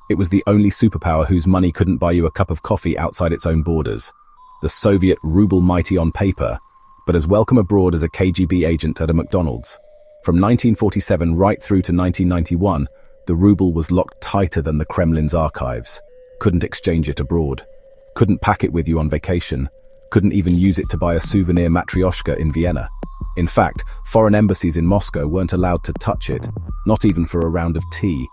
It was the only superpower whose money couldn't buy you a cup of coffee outside its own borders. The Soviet ruble, mighty on paper, but as welcome abroad as a KGB agent at a McDonald's. From 1947 right through to 1991, the ruble was locked tighter than the Kremlin's archives. Couldn't exchange it abroad. Couldn't pack it with you on vacation. Couldn't even use it to buy a souvenir matryoshka in Vienna. In fact, foreign embassies in Moscow weren't allowed to touch it, not even for a round of tea.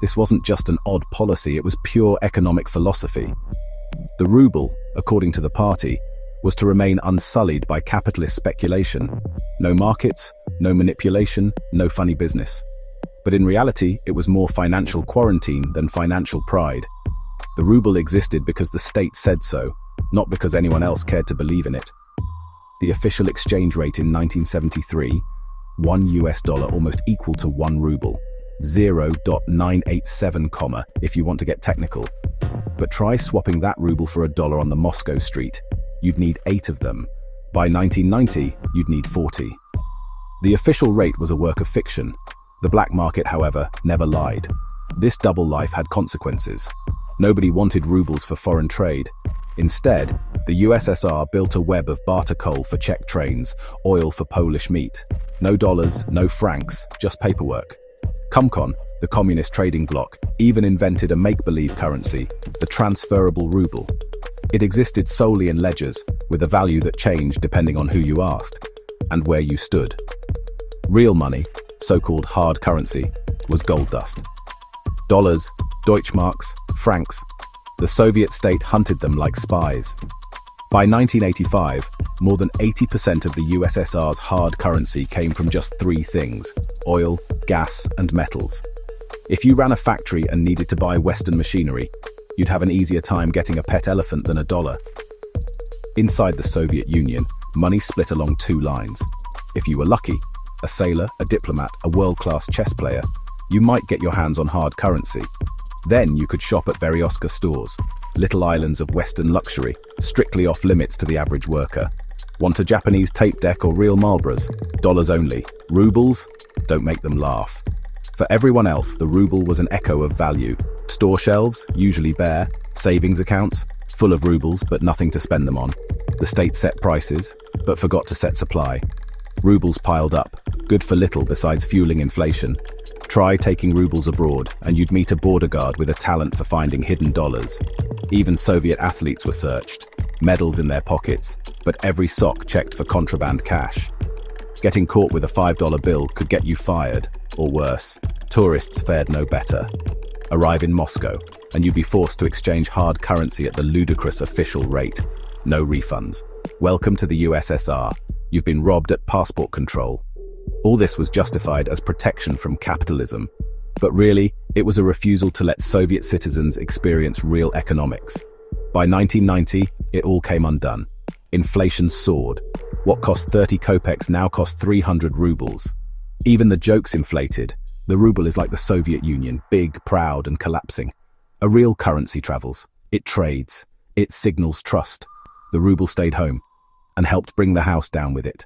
This wasn't just an odd policy, it was pure economic philosophy. The ruble, according to the party, was to remain unsullied by capitalist speculation. No markets, no manipulation, no funny business. But in reality, it was more financial quarantine than financial pride. The ruble existed because the state said so, not because anyone else cared to believe in it. The official exchange rate in 1973, $1 almost equal to 1 ruble, 0.987, if you want to get technical. But try swapping that ruble for $1 on the Moscow street. You'd need 8 of them. By 1990, you'd need 40. The official rate was a work of fiction. The black market, however, never lied. This double life had consequences. Nobody wanted rubles for foreign trade. Instead, the USSR built a web of barter coal for Czech trains, oil for Polish meat. No dollars, no francs, just paperwork. Comcon, the communist trading bloc, even invented a make-believe currency, the transferable ruble. It existed solely in ledgers, with a value that changed depending on who you asked and where you stood. Real money, so-called hard currency, was gold dust. Dollars, Deutschmarks, francs. The Soviet state hunted them like spies. By 1985, more than 80% of the USSR's hard currency came from just 3 things: oil, gas, and metals. If you ran a factory and needed to buy Western machinery, you'd have an easier time getting a pet elephant than $1. Inside the Soviet Union, money split along 2 lines. If you were lucky, a sailor, a diplomat, a world-class chess player, you might get your hands on hard currency. Then you could shop at Beriozka stores, little islands of Western luxury, strictly off limits to the average worker. Want a Japanese tape deck or real Marlboros? Dollars only. Rubles? Don't make them laugh. For everyone else, the ruble was an echo of value. Store shelves, usually bare, savings accounts, full of rubles but nothing to spend them on. The state set prices, but forgot to set supply. Rubles piled up, good for little besides fueling inflation. Try taking rubles abroad, and you'd meet a border guard with a talent for finding hidden dollars. Even Soviet athletes were searched, medals in their pockets, but every sock checked for contraband cash. Getting caught with a $5 bill could get you fired, or worse, tourists fared no better. Arrive in Moscow, and you'd be forced to exchange hard currency at the ludicrous official rate. No refunds. Welcome to the USSR. You've been robbed at passport control. All this was justified as protection from capitalism. But really, it was a refusal to let Soviet citizens experience real economics. By 1990, it all came undone. Inflation soared. What cost 30 kopecks now cost 300 rubles. Even the jokes inflated. The ruble is like the Soviet Union, big, proud, and collapsing. A real currency travels. It trades. It signals trust. The ruble stayed home and helped bring the house down with it.